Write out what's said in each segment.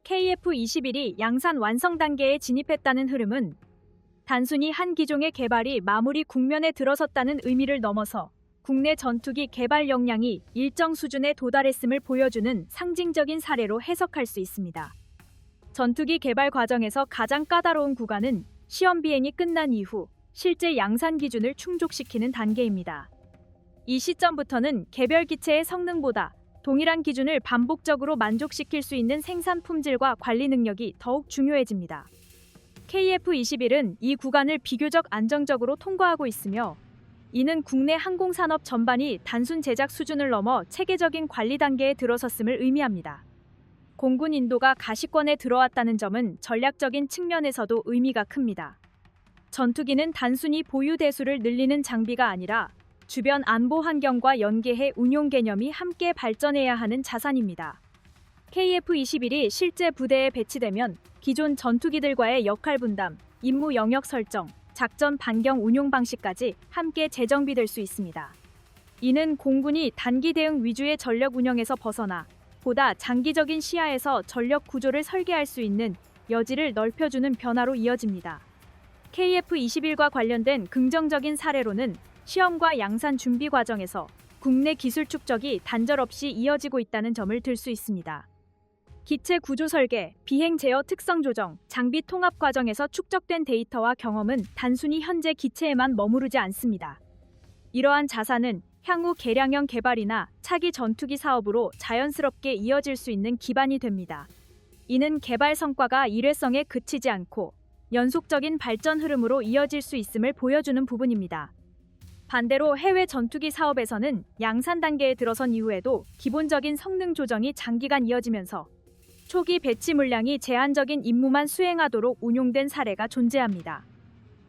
KF-21이 양산 완성 단계에 진입했다는 흐름은 단순히 한 기종의 개발이 마무리 국면에 들어섰다는 의미를 넘어서 국내 전투기 개발 역량이 일정 수준에 도달했음을 보여주는 상징적인 사례로 해석할 수 있습니다. 전투기 개발 과정에서 가장 까다로운 구간은 시험 비행이 끝난 이후 실제 양산 기준을 충족시키는 단계입니다. 이 시점부터는 개별 기체의 성능보다 동일한 기준을 반복적으로 만족시킬 수 있는 생산 품질과 관리 능력이 더욱 중요해집니다. KF-21은 이 구간을 비교적 안정적으로 통과하고 있으며 이는 국내 항공산업 전반이 단순 제작 수준을 넘어 체계적인 관리 단계에 들어섰음을 의미합니다. 공군 인도가 가시권에 들어왔다는 점은 전략적인 측면에서도 의미가 큽니다. 전투기는 단순히 보유 대수를 늘리는 장비가 아니라 주변 안보 환경과 연계해 운용 개념이 함께 발전해야 하는 자산입니다. KF-21이 실제 부대에 배치되면 기존 전투기들과의 역할 분담, 임무 영역 설정, 작전 반경 운용 방식까지 함께 재정비될 수 있습니다. 이는 공군이 단기 대응 위주의 전력 운영에서 벗어나 보다 장기적인 시야에서 전력 구조를 설계할 수 있는 여지를 넓혀주는 변화로 이어집니다. KF-21과 관련된 긍정적인 사례로는 시험과 양산 준비 과정에서 국내 기술 축적이 단절없이 이어지고 있다는 점을 들 수 있습니다. 기체 구조 설계, 비행 제어 특성 조정, 장비 통합 과정에서 축적된 데이터와 경험은 단순히 현재 기체에만 머무르지 않습니다. 이러한 자산은 향후 개량형 개발이나 차기 전투기 사업으로 자연스럽게 이어질 수 있는 기반이 됩니다. 이는 개발 성과가 일회성에 그치지 않고 연속적인 발전 흐름으로 이어질 수 있음을 보여주는 부분입니다. 반대로 해외 전투기 사업에서는 양산 단계에 들어선 이후에도 기본적인 성능 조정이 장기간 이어지면서 초기 배치 물량이 제한적인 임무만 수행하도록 운용된 사례가 존재합니다.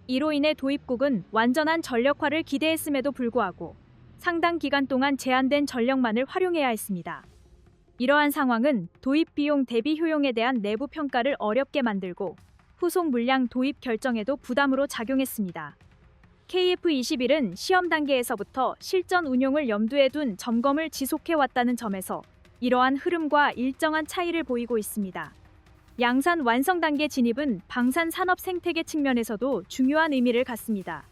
이로 인해 도입국은 완전한 전력화를 기대했음에도 불구하고 상당 기간 동안 제한된 전력만을 활용해야 했습니다. 이러한 상황은 도입 비용 대비 효용에 대한 내부 평가를 어렵게 만들고 후속 물량 도입 결정에도 부담으로 작용했습니다. KF-21은 시험 단계에서부터 실전 운용을 염두에 둔 점검을 지속해왔다는 점에서 이러한 흐름과 일정한 차이를 보이고 있습니다. 양산 완성 단계 진입은 방산 산업 생태계 측면에서도 중요한 의미를 갖습니다.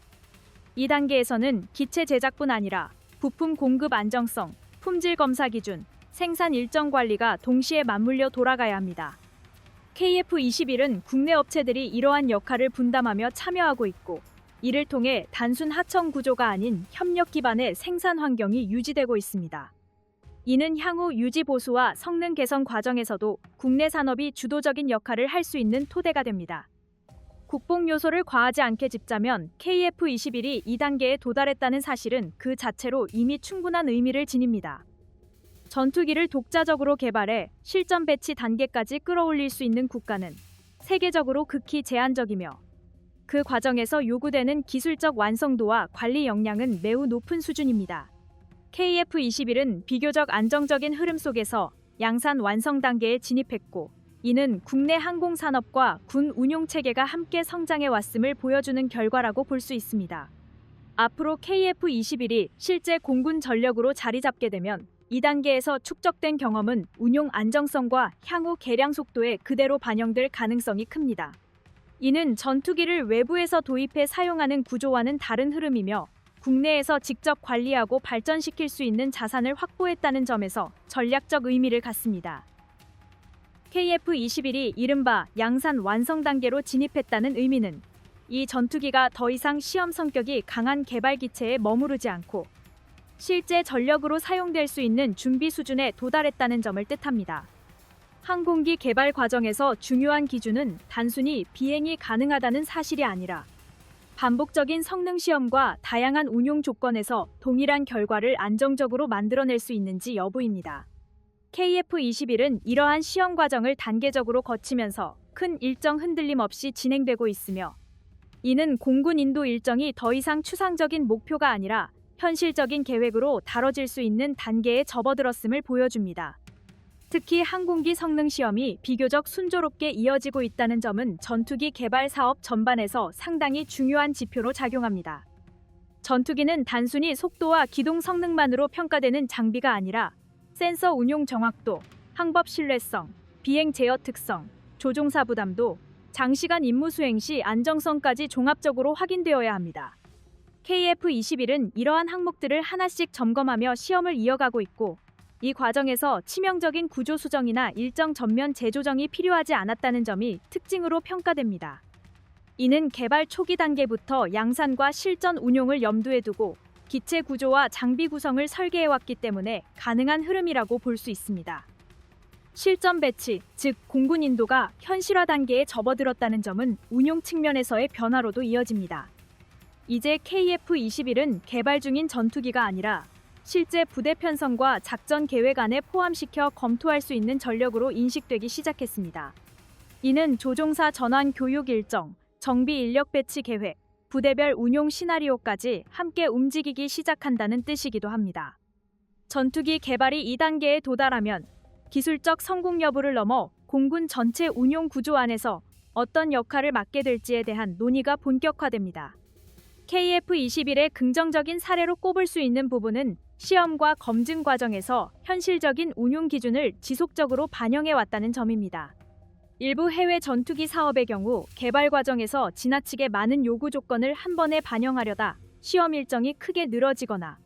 이 단계에서는 기체 제작뿐 아니라 부품 공급 안정성, 품질 검사 기준, 생산 일정 관리가 동시에 맞물려 돌아가야 합니다. KF-21은 국내 업체들이 이러한 역할을 분담하며 참여하고 있고 이를 통해 단순 하청 구조가 아닌 협력 기반의 생산 환경이 유지되고 있습니다. 이는 향후 유지 보수와 성능 개선 과정에서도 국내 산업이 주도적인 역할을 할 수 있는 토대가 됩니다. 국뽕 요소를 과하지 않게 짚자면 KF-21이 2단계에 도달했다는 사실은 그 자체로 이미 충분한 의미를 지닙니다. 전투기를 독자적으로 개발해 실전 배치 단계까지 끌어올릴 수 있는 국가는 세계적으로 극히 제한적이며 그 과정에서 요구되는 기술적 완성도와 관리 역량은 매우 높은 수준입니다. KF-21은 비교적 안정적인 흐름 속에서 양산 완성 단계에 진입했고 이는 국내 항공산업과 군 운용체계가 함께 성장해 왔음을 보여주는 결과라고 볼 수 있습니다. 앞으로 KF-21이 실제 공군 전력으로 자리 잡게 되면 2단계에서 축적된 경험은 운용 안정성과 향후 개량 속도에 그대로 반영될 가능성이 큽니다. 이는 전투기를 외부에서 도입해 사용하는 구조와는 다른 흐름이며 국내에서 직접 관리하고 발전시킬 수 있는 자산을 확보했다는 점에서 전략적 의미를 갖습니다. KF-21이 이른바 양산 완성 단계로 진입했다는 의미는 이 전투기가 더 이상 시험 성격이 강한 개발 기체에 머무르지 않고 실제 전력으로 사용될 수 있는 준비 수준에 도달했다는 점을 뜻합니다. 항공기 개발 과정에서 중요한 기준은 단순히 비행이 가능하다는 사실이 아니라 반복적인 성능 시험과 다양한 운용 조건에서 동일한 결과를 안정적으로 만들어낼 수 있는지 여부입니다. KF-21은 이러한 시험 과정을 단계적으로 거치면서 큰 일정 흔들림 없이 진행되고 있으며 이는 공군 인도 일정이 더 이상 추상적인 목표가 아니라 현실적인 계획으로 다뤄질 수 있는 단계에 접어들었음을 보여줍니다. 특히 항공기 성능 시험이 비교적 순조롭게 이어지고 있다는 점은 전투기 개발 사업 전반에서 상당히 중요한 지표로 작용합니다. 전투기는 단순히 속도와 기동 성능만으로 평가되는 장비가 아니라 센서 운용 정확도, 항법 신뢰성, 비행 제어 특성, 조종사 부담도, 장시간 임무 수행 시 안정성까지 종합적으로 확인되어야 합니다. KF-21은 이러한 항목들을 하나씩 점검하며 시험을 이어가고 있고, 이 과정에서 치명적인 구조 수정이나 일정 전면 재조정이 필요하지 않았다는 점이 특징으로 평가됩니다. 이는 개발 초기 단계부터 양산과 실전 운용을 염두에 두고 기체 구조와 장비 구성을 설계해왔기 때문에 가능한 흐름이라고 볼 수 있습니다. 실전 배치, 즉 공군 인도가 현실화 단계에 접어들었다는 점은 운용 측면에서의 변화로도 이어집니다. 이제 KF-21은 개발 중인 전투기가 아니라 실제 부대 편성과 작전 계획 안에 포함시켜 검토할 수 있는 전력으로 인식되기 시작했습니다. 이는 조종사 전환 교육 일정, 정비 인력 배치 계획, 부대별 운용 시나리오까지 함께 움직이기 시작한다는 뜻이기도 합니다. 전투기 개발이 2단계에 도달하면 기술적 성공 여부를 넘어 공군 전체 운용 구조 안에서 어떤 역할을 맡게 될지에 대한 논의가 본격화됩니다. KF-21의 긍정적인 사례로 꼽을 수 있는 부분은 시험과 검증 과정에서 현실적인 운용 기준을 지속적으로 반영해 왔다는 점입니다. 일부 해외 전투기 사업의 경우 개발 과정에서 지나치게 많은 요구 조건을 한 번에 반영하려다 시험 일정이 크게 늘어지거나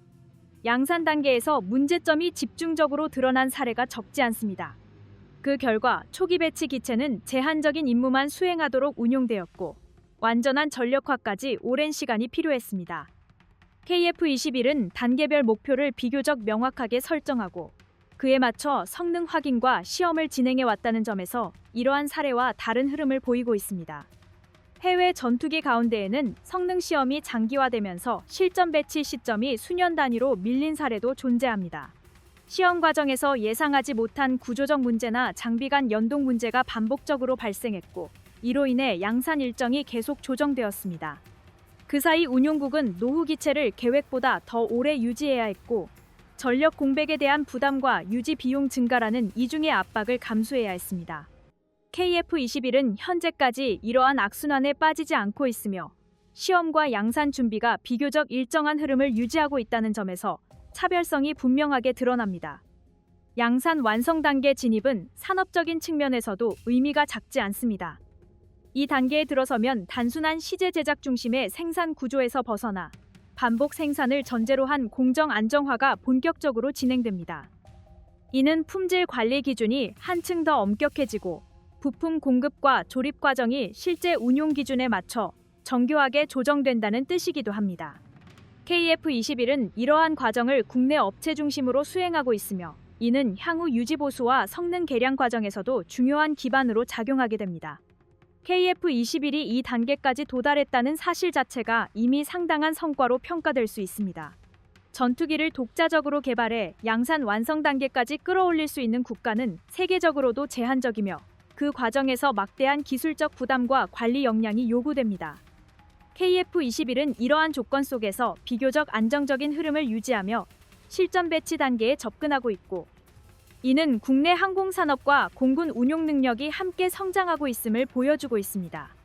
양산 단계에서 문제점이 집중적으로 드러난 사례가 적지 않습니다. 그 결과 초기 배치 기체는 제한적인 임무만 수행하도록 운용되었고 완전한 전력화까지 오랜 시간이 필요했습니다. KF-21은 단계별 목표를 비교적 명확하게 설정하고 그에 맞춰 성능 확인과 시험을 진행해 왔다는 점에서 이러한 사례와 다른 흐름을 보이고 있습니다. 해외 전투기 가운데에는 성능 시험이 장기화되면서 실전 배치 시점이 수년 단위로 밀린 사례도 존재합니다. 시험 과정에서 예상하지 못한 구조적 문제나 장비 간 연동 문제가 반복적으로 발생했고 이로 인해 양산 일정이 계속 조정되었습니다. 그 사이 운용국은 노후 기체를 계획보다 더 오래 유지해야 했고 전력 공백에 대한 부담과 유지 비용 증가라는 이중의 압박을 감수해야 했습니다. KF-21은 현재까지 이러한 악순환에 빠지지 않고 있으며 시험과 양산 준비가 비교적 일정한 흐름을 유지하고 있다는 점에서 차별성이 분명하게 드러납니다. 양산 완성 단계 진입은 산업적인 측면에서도 의미가 작지 않습니다. 이 단계에 들어서면 단순한 시제 제작 중심의 생산 구조에서 벗어나 반복 생산을 전제로 한 공정 안정화가 본격적으로 진행됩니다. 이는 품질 관리 기준이 한층 더 엄격해지고 부품 공급과 조립 과정이 실제 운용 기준에 맞춰 정교하게 조정된다는 뜻이기도 합니다. KF-21은 이러한 과정을 국내 업체 중심으로 수행하고 있으며 이는 향후 유지 보수와 성능 개량 과정에서도 중요한 기반으로 작용하게 됩니다. KF-21이 이 단계까지 도달했다는 사실 자체가 이미 상당한 성과로 평가될 수 있습니다. 전투기를 독자적으로 개발해 양산 완성 단계까지 끌어올릴 수 있는 국가는 세계적으로도 제한적이며 그 과정에서 막대한 기술적 부담과 관리 역량이 요구됩니다. KF-21은 이러한 조건 속에서 비교적 안정적인 흐름을 유지하며 실전 배치 단계에 접근하고 있고 이는 국내 항공산업과 공군 운용 능력이 함께 성장하고 있음을 보여주고 있습니다.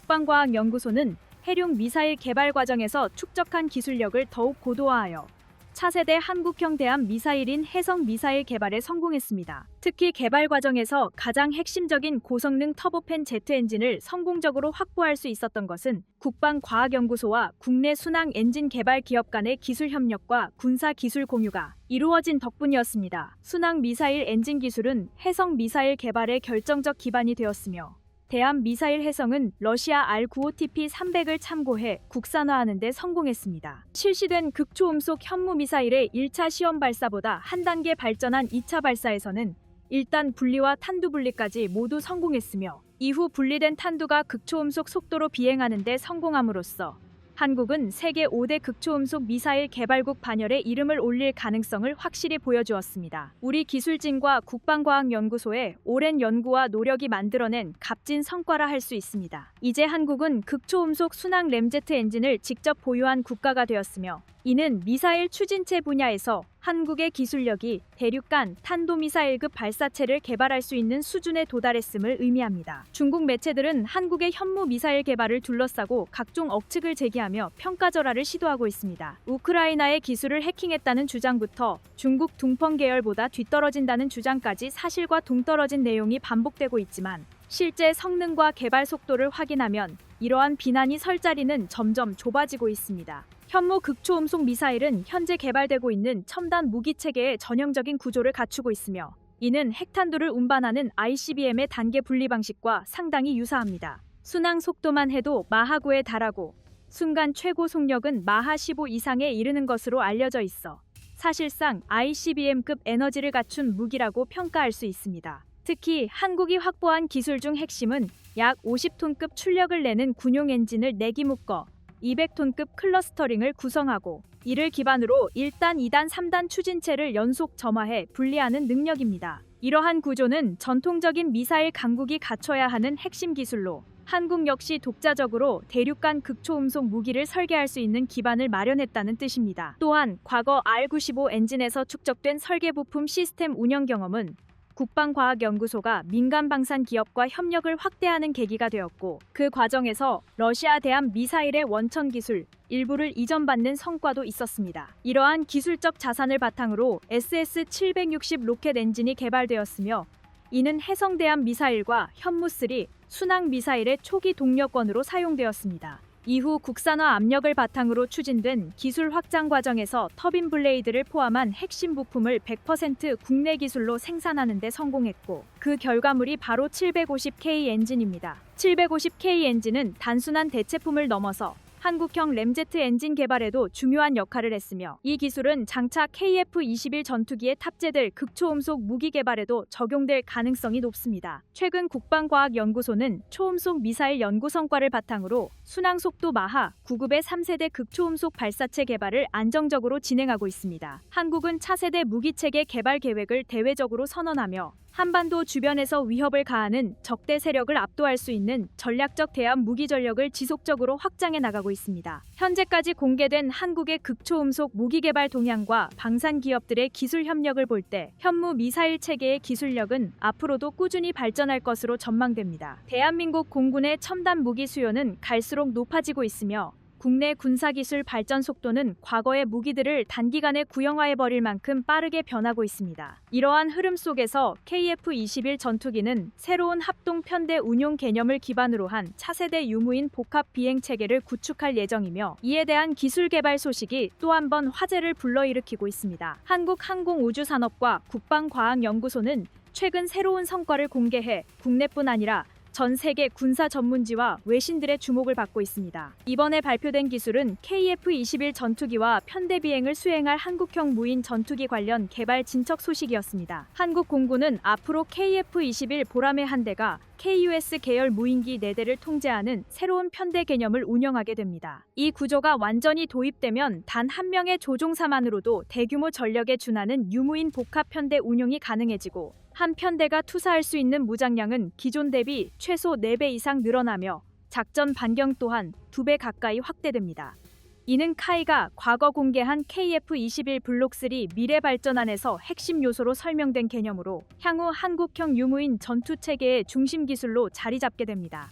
국방과학연구소는 해룡 미사일 개발 과정에서 축적한 기술력을 더욱 고도화하여 차세대 한국형 대함 미사일인 해성 미사일 개발에 성공했습니다. 특히 개발 과정에서 가장 핵심적인 고성능 터보팬 제트 엔진을 성공적으로 확보할 수 있었던 것은 국방과학연구소와 국내 순항 엔진 개발 기업 간의 기술 협력과 군사 기술 공유가 이루어진 덕분이었습니다. 순항 미사일 엔진 기술은 해성 미사일 개발의 결정적 기반이 되었으며 대함 미사일 해성은 러시아 R-95TP-300을 참고해 국산화하는 데 성공했습니다. 실시된 극초음속 현무 미사일의 1차 시험 발사보다 한 단계 발전한 2차 발사에서는 일단 분리와 탄두 분리까지 모두 성공했으며 이후 분리된 탄두가 극초음속 속도로 비행하는 데 성공함으로써 한국은 세계 5대 극초음속 미사일 개발국 반열에 이름을 올릴 가능성을 확실히 보여주었습니다. 우리 기술진과 국방과학연구소의 오랜 연구와 노력이 만들어낸 값진 성과라 할 수 있습니다. 이제 한국은 극초음속 순항 램제트 엔진을 직접 보유한 국가가 되었으며 이는 미사일 추진체 분야에서 한국의 기술력이 대륙간 탄도미사일급 발사체를 개발할 수 있는 수준에 도달했음을 의미합니다. 중국 매체들은 한국의 현무 미사일 개발을 둘러싸고 각종 억측을 제기하며 평가절하를 시도하고 있습니다. 우크라이나의 기술을 해킹했다는 주장부터 중국 둥펑 계열보다 뒤떨어진다는 주장까지 사실과 동떨어진 내용이 반복되고 있지만 실제 성능과 개발 속도를 확인하면 이러한 비난이 설 자리는 점점 좁아지고 있습니다. 현무 극초음속 미사일은 현재 개발되고 있는 첨단 무기 체계의 전형적인 구조를 갖추고 있으며 이는 핵탄두를 운반하는 ICBM의 단계 분리 방식과 상당히 유사합니다. 순항 속도만 해도 마하 9에 달하고 순간 최고 속력은 마하 15 이상에 이르는 것으로 알려져 있어 사실상 ICBM급 에너지를 갖춘 무기라고 평가할 수 있습니다. 특히 한국이 확보한 기술 중 핵심은 약 50톤급 출력을 내는 군용 엔진을 4기 묶어 200톤급 클러스터링을 구성하고 이를 기반으로 1단, 2단, 3단 추진체를 연속 점화해 분리하는 능력입니다. 이러한 구조는 전통적인 미사일 강국이 갖춰야 하는 핵심 기술로 한국 역시 독자적으로 대륙간 극초음속 무기를 설계할 수 있는 기반을 마련했다는 뜻입니다. 또한 과거 R-95 엔진에서 축적된 설계 부품 시스템 운영 경험은 국방과학연구소가 민간 방산 기업과 협력을 확대하는 계기가 되었고 그 과정에서 러시아 대함 미사일의 원천 기술 일부를 이전받는 성과도 있었습니다. 이러한 기술적 자산을 바탕으로 SS-760 로켓 엔진이 개발되었으며 이는 해성 대함 미사일과 현무3 순항 미사일의 초기 동력권으로 사용되었습니다. 이후 국산화 압력을 바탕으로 추진된 기술 확장 과정에서 터빈 블레이드를 포함한 핵심 부품을 100% 국내 기술로 생산하는 데 성공했고 그 결과물이 바로 750K 엔진입니다. 750K 엔진은 단순한 대체품을 넘어서 한국형 램제트 엔진 개발에도 중요한 역할을 했으며 이 기술은 장차 KF-21 전투기에 탑재될 극초음속 무기 개발에도 적용될 가능성이 높습니다. 최근 국방과학연구소는 초음속 미사일 연구 성과를 바탕으로 순항속도 마하 9급의 3세대 극초음속 발사체 개발을 안정적으로 진행하고 있습니다. 한국은 차세대 무기체계 개발 계획을 대외적으로 선언하며 한반도 주변에서 위협을 가하는 적대 세력을 압도할 수 있는 전략적 대함 무기 전력을 지속적으로 확장해 나가고 있습니다. 현재까지 공개된 한국의 극초음속 무기 개발 동향과 방산 기업들의 기술 협력을 볼 때 현무 미사일 체계의 기술력은 앞으로도 꾸준히 발전할 것으로 전망됩니다. 대한민국 공군의 첨단 무기 수요는 갈수록 높아지고 있으며 국내 군사기술 발전 속도는 과거의 무기들을 단기간에 구형화해버릴 만큼 빠르게 변하고 있습니다. 이러한 흐름 속에서 KF-21 전투기는 새로운 합동 편대 운용 개념을 기반으로 한 차세대 유무인 복합 비행 체계를 구축할 예정이며 이에 대한 기술 개발 소식이 또 한 번 화제를 불러일으키고 있습니다. 한국항공우주산업과 국방과학연구소는 최근 새로운 성과를 공개해 국내뿐 아니라 전 세계 군사 전문지와 외신들의 주목을 받고 있습니다. 이번에 발표된 기술은 KF-21 전투기와 편대 비행을 수행할 한국형 무인 전투기 관련 개발 진척 소식이었습니다. 한국 공군은 앞으로 KF-21 보람의 한 대가 KUS 계열 무인기 4대를 통제하는 새로운 편대 개념을 운영하게 됩니다. 이 구조가 완전히 도입되면 단 한 명의 조종사만으로도 대규모 전력에 준하는 유무인 복합 편대 운용이 가능해지고 한 편대가 투사할 수 있는 무장량은 기존 대비 최소 4배 이상 늘어나며 작전 반경 또한 2배 가까이 확대됩니다. 이는 카이가 과거 공개한 KF-21 블록3 미래 발전안에서 핵심 요소로 설명된 개념으로 향후 한국형 유무인 전투체계의 중심 기술로 자리 잡게 됩니다.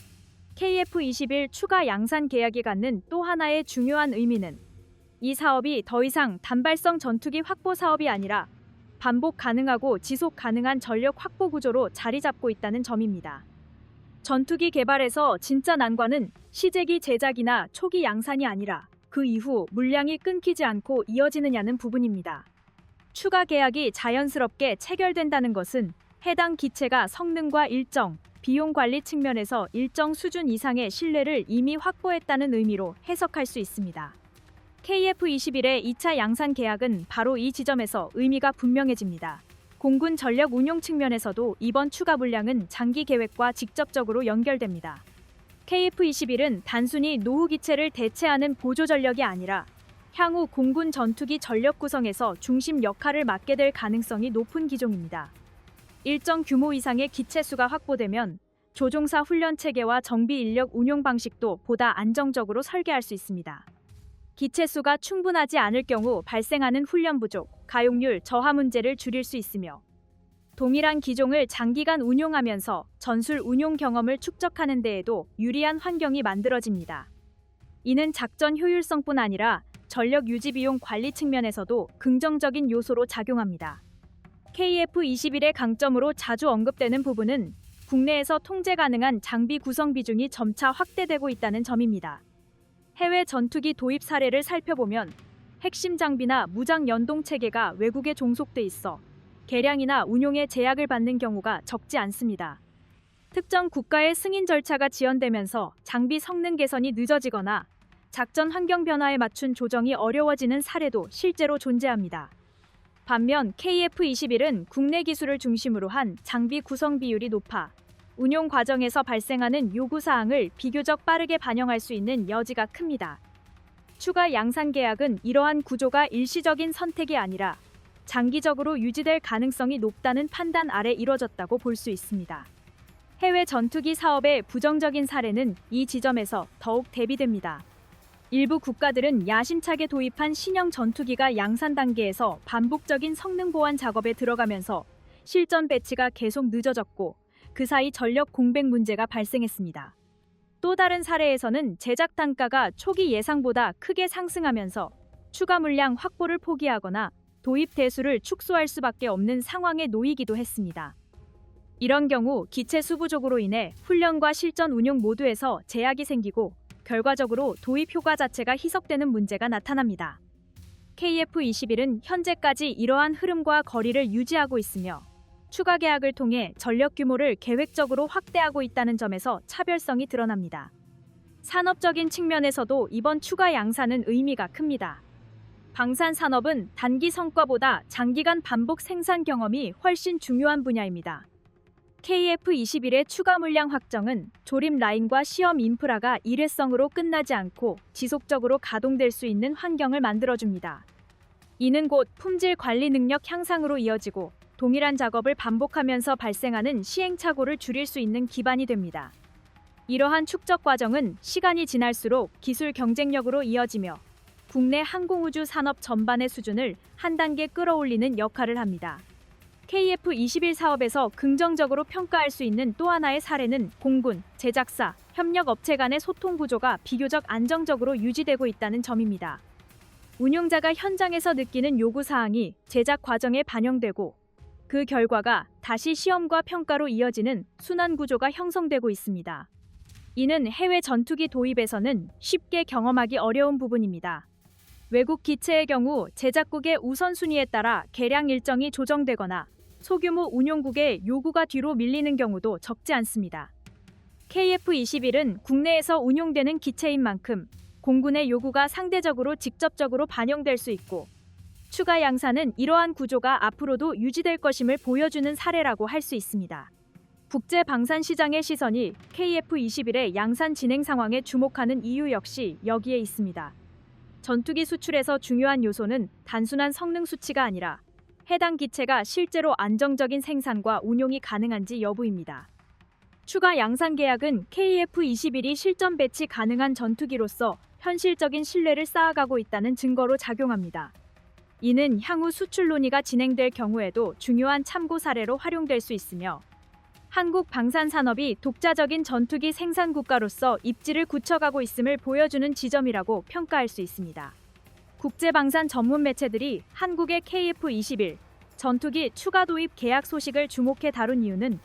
KF-21 추가 양산 계약이 갖는 또 하나의 중요한 의미는 이 사업이 더 이상 단발성 전투기 확보 사업이 아니라 반복 가능하고 지속 가능한 전력 확보 구조로 자리 잡고 있다는 점입니다. 전투기 개발에서 진짜 난관은 시제기 제작이나 초기 양산이 아니라 그 이후 물량이 끊기지 않고 이어지느냐는 부분입니다. 추가 계약이 자연스럽게 체결된다는 것은 해당 기체가 성능과 일정, 비용 관리 측면에서 일정 수준 이상의 신뢰를 이미 확보했다는 의미로 해석할 수 있습니다. KF-21의 2차 양산 계약은 바로 이 지점에서 의미가 분명해집니다. 공군 전력 운용 측면에서도 이번 추가 물량은 장기 계획과 직접적으로 연결됩니다. KF-21은 단순히 노후 기체를 대체하는 보조 전력이 아니라 향후 공군 전투기 전력 구성에서 중심 역할을 맡게 될 가능성이 높은 기종입니다. 일정 규모 이상의 기체 수가 확보되면 조종사 훈련 체계와 정비 인력 운용 방식도 보다 안정적으로 설계할 수 있습니다. 기체수가 충분하지 않을 경우 발생하는 훈련 부족, 가용률 저하 문제를 줄일 수 있으며 동일한 기종을 장기간 운용하면서 전술 운용 경험을 축적하는 데에도 유리한 환경이 만들어집니다. 이는 작전 효율성뿐 아니라 전력 유지 비용 관리 측면에서도 긍정적인 요소로 작용합니다. KF-21의 강점으로 자주 언급되는 부분은 국내에서 통제 가능한 장비 구성 비중이 점차 확대되고 있다는 점입니다. 해외 전투기 도입 사례를 살펴보면 핵심 장비나 무장 연동 체계가 외국에 종속돼 있어 개량이나 운용에 제약을 받는 경우가 적지 않습니다. 특정 국가의 승인 절차가 지연되면서 장비 성능 개선이 늦어지거나 작전 환경 변화에 맞춘 조정이 어려워지는 사례도 실제로 존재합니다. 반면 KF-21은 국내 기술을 중심으로 한 장비 구성 비율이 높아 운용 과정에서 발생하는 요구사항을 비교적 빠르게 반영할 수 있는 여지가 큽니다. 추가 양산 계약은 이러한 구조가 일시적인 선택이 아니라 장기적으로 유지될 가능성이 높다는 판단 아래 이뤄졌다고 볼 수 있습니다. 해외 전투기 사업의 부정적인 사례는 이 지점에서 더욱 대비됩니다. 일부 국가들은 야심차게 도입한 신형 전투기가 양산 단계에서 반복적인 성능 보완 작업에 들어가면서 실전 배치가 계속 늦어졌고 그 사이 전력 공백 문제가 발생했습니다. 또 다른 사례에서는 제작 단가가 초기 예상보다 크게 상승하면서 추가 물량 확보를 포기하거나 도입 대수를 축소할 수밖에 없는 상황에 놓이기도 했습니다. 이런 경우 기체 수 부족으로 인해 훈련과 실전 운용 모두에서 제약이 생기고 결과적으로 도입 효과 자체가 희석되는 문제가 나타납니다. KF-21은 현재까지 이러한 흐름과 거리를 유지하고 있으며 추가 계약을 통해 전력 규모를 계획적으로 확대하고 있다는 점에서 차별성이 드러납니다. 산업적인 측면에서도 이번 추가 양산은 의미가 큽니다. 방산 산업은 단기 성과보다 장기간 반복 생산 경험이 훨씬 중요한 분야입니다. KF-21의 추가 물량 확정은 조립 라인과 시험 인프라가 일회성으로 끝나지 않고 지속적으로 가동될 수 있는 환경을 만들어줍니다. 이는 곧 품질 관리 능력 향상으로 이어지고 동일한 작업을 반복하면서 발생하는 시행착오를 줄일 수 있는 기반이 됩니다. 이러한 축적 과정은 시간이 지날수록 기술 경쟁력으로 이어지며 국내 항공우주 산업 전반의 수준을 한 단계 끌어올리는 역할을 합니다. KF-21 사업에서 긍정적으로 평가할 수 있는 또 하나의 사례는 공군, 제작사, 협력업체 간의 소통 구조가 비교적 안정적으로 유지되고 있다는 점입니다. 운용자가 현장에서 느끼는 요구사항이 제작 과정에 반영되고 그 결과가 다시 시험과 평가로 이어지는 순환 구조가 형성되고 있습니다. 이는 해외 전투기 도입에서는 쉽게 경험하기 어려운 부분입니다. 외국 기체의 경우 제작국의 우선순위에 따라 개량 일정이 조정되거나 소규모 운용국의 요구가 뒤로 밀리는 경우도 적지 않습니다. KF-21은 국내에서 운용되는 기체인 만큼 공군의 요구가 상대적으로 직접적으로 반영될 수 있고 추가 양산은 이러한 구조가 앞으로도 유지될 것임을 보여주는 사례라고 할 수 있습니다. 국제 방산 시장의 시선이 KF-21의 양산 진행 상황에 주목하는 이유 역시 여기에 있습니다. 전투기 수출에서 중요한 요소는 단순한 성능 수치가 아니라 해당 기체가 실제로 안정적인 생산과 운용이 가능한지 여부입니다. 추가 양산 계약은 KF-21이 실전 배치 가능한 전투기로서 현실적인 신뢰를 쌓아가고 있다는 증거로 작용합니다. 이는 향후 수출 논의가 진행될 경우에도 중요한 참고 사례로 활용될 수 있으며 한국 방산산업이 독자적인 전투기 생산 국가로서 입지를 굳혀가고 있음을 보여주는 지점이라고 평가할 수 있습니다. 국제방산 전문 매체들이 한국의 KF-21 전투기 추가 도입 계약 소식을 주목해 다룬 이유는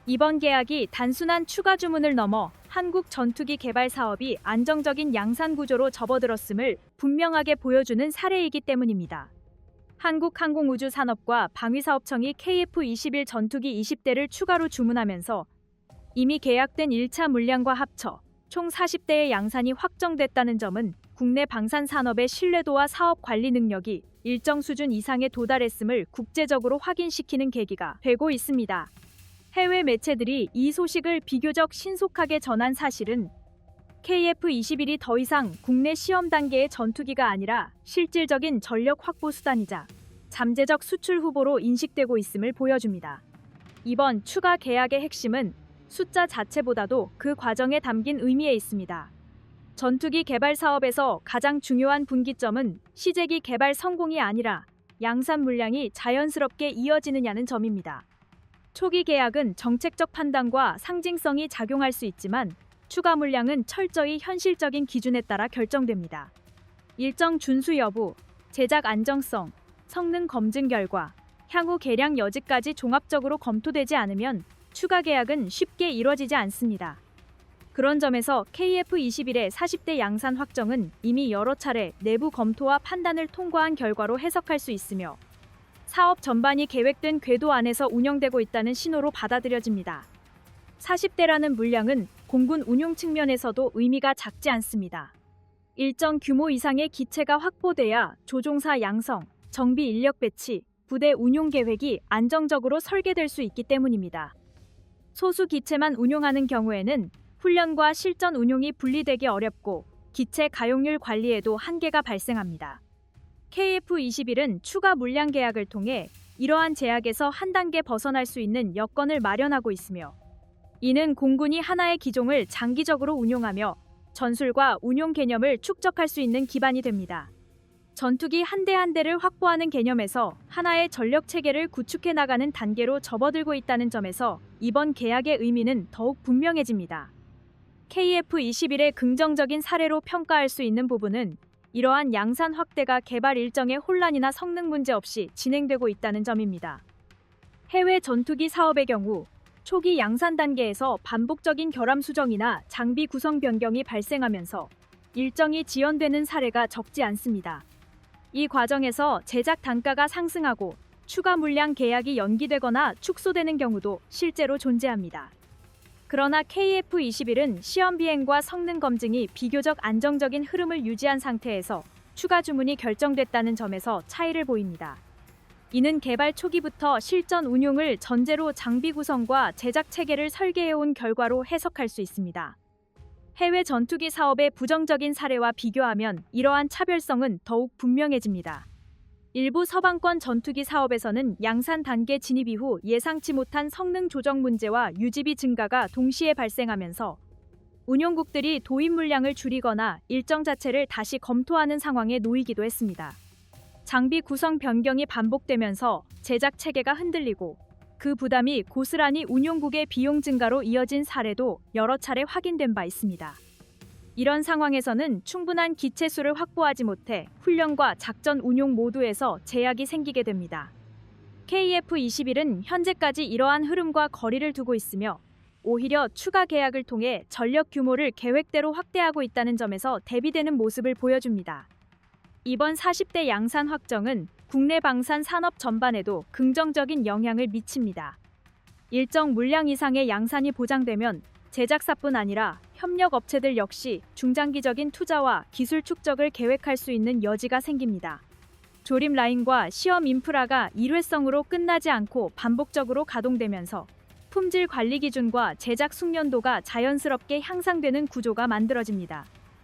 이번 계약이 단순한 추가 주문을 넘어 한국 전투기 개발 사업이 안정적인 양산 구조로 접어들었음을 분명하게 보여주는 사례이기 때문입니다. 한국항공우주산업과 방위사업청이 KF-21 전투기 20대를 추가로 주문하면서 이미 계약된 1차 물량과 합쳐 총 40대의 양산이 확정됐다는 점은 국내 방산산업의 신뢰도와 사업 관리 능력이 일정 수준 이상에 도달했음을 국제적으로 확인시키는 계기가 되고 있습니다. 해외 매체들이 이 소식을 비교적 신속하게 전한 사실은 KF-21이 더 이상 국내 시험 단계의 전투기가 아니라 실질적인 전력 확보 수단이자 잠재적 수출 후보로 인식되고 있음을 보여줍니다. 이번 추가 계약의 핵심은 숫자 자체보다도 그 과정에 담긴 의미에 있습니다. 전투기 개발 사업에서 가장 중요한 분기점은 시제기 개발 성공이 아니라 양산 물량이 자연스럽게 이어지느냐는 점입니다. 초기 계약은 정책적 판단과 상징성이 작용할 수 있지만 추가 물량은 철저히 현실적인 기준에 따라 결정됩니다. 일정 준수 여부, 제작 안정성, 성능 검증 결과, 향후 개량 여지까지 종합적으로 검토되지 않으면 추가 계약은 쉽게 이뤄지지 않습니다. 그런 점에서 KF21의 40대 양산 확정은 이미 여러 차례 내부 검토와 판단을 통과한 결과로 해석할 수 있으며 사업 전반이 계획된 궤도 안에서 운영되고 있다는 신호로 받아들여집니다. 40대라는 물량은 공군 운용 측면에서도 의미가 작지 않습니다. 일정 규모 이상의 기체가 확보돼야 조종사 양성, 정비 인력 배치, 부대 운용 계획이 안정적으로 설계될 수 있기 때문입니다. 소수 기체만 운용하는 경우에는 훈련과 실전 운용이 분리되기 어렵고 기체 가용률 관리에도 한계가 발생합니다. KF21은 추가 물량 계약을 통해 이러한 제약에서 한 단계 벗어날 수 있는 여건을 마련하고 있으며 이는 공군이 하나의 기종을 장기적으로 운용하며 전술과 운용 개념을 축적할 수 있는 기반이 됩니다. 전투기 한 대 한 대를 확보하는 개념에서 하나의 전력 체계를 구축해 나가는 단계로 접어들고 있다는 점에서 이번 계약의 의미는 더욱 분명해집니다. KF21의 긍정적인 사례로 평가할 수 있는 부분은 이러한 양산 확대가 개발 일정의 혼란이나 성능 문제 없이 진행되고 있다는 점입니다. 해외 전투기 사업의 경우 초기 양산 단계에서 반복적인 결함 수정이나 장비 구성 변경이 발생하면서 일정이 지연되는 사례가 적지 않습니다. 이 과정에서 제작 단가가 상승하고 추가 물량 계약이 연기되거나 축소되는 경우도 실제로 존재합니다. 그러나 KF21은 시험 비행과 성능 검증이 비교적 안정적인 흐름을 유지한 상태에서 추가 주문이 결정됐다는 점에서 차이를 보입니다. 이는 개발 초기부터 실전 운용을 전제로 장비 구성과 제작 체계를 설계해온 결과로 해석할 수 있습니다. 해외 전투기 사업의 부정적인 사례와 비교하면 이러한 차별성은 더욱 분명해집니다. 일부 서방권 전투기 사업에서는 양산 단계 진입 이후 예상치 못한 성능 조정 문제와 유지비 증가가 동시에 발생하면서 운용국들이 도입 물량을 줄이거나 일정 자체를 다시 검토하는 상황에 놓이기도 했습니다. 장비 구성 변경이 반복되면서 제작 체계가 흔들리고 그 부담이 고스란히 운용국의 비용 증가로 이어진 사례도 여러 차례 확인된 바 있습니다. 이런 상황에서는 충분한 기체 수를 확보하지 못해 훈련과 작전 운용 모두에서 제약이 생기게 됩니다. KF21은 현재까지 이러한 흐름과 거리를 두고 있으며 오히려 추가 계약을 통해 전력 규모를 계획대로 확대하고 있다는 점에서 대비되는 모습을 보여줍니다. 이번 40대 양산 확정은 국내 방산 산업 전반에도 긍정적인 영향을 미칩니다. 일정 물량 이상의 양산이 보장되면 제작사뿐 아니라 협력 업체들 역시 중장기적인 투자와 기술 축적을 계획할 수 있는 여지가 생깁니다. 조립 라인과 시험 인프라가 일회성으로 끝나지 않고 반복적으로 가동되면서 품질 관리 기준과 제작 숙련도가 자연스럽게 향상되는 구조가 만들어집니다.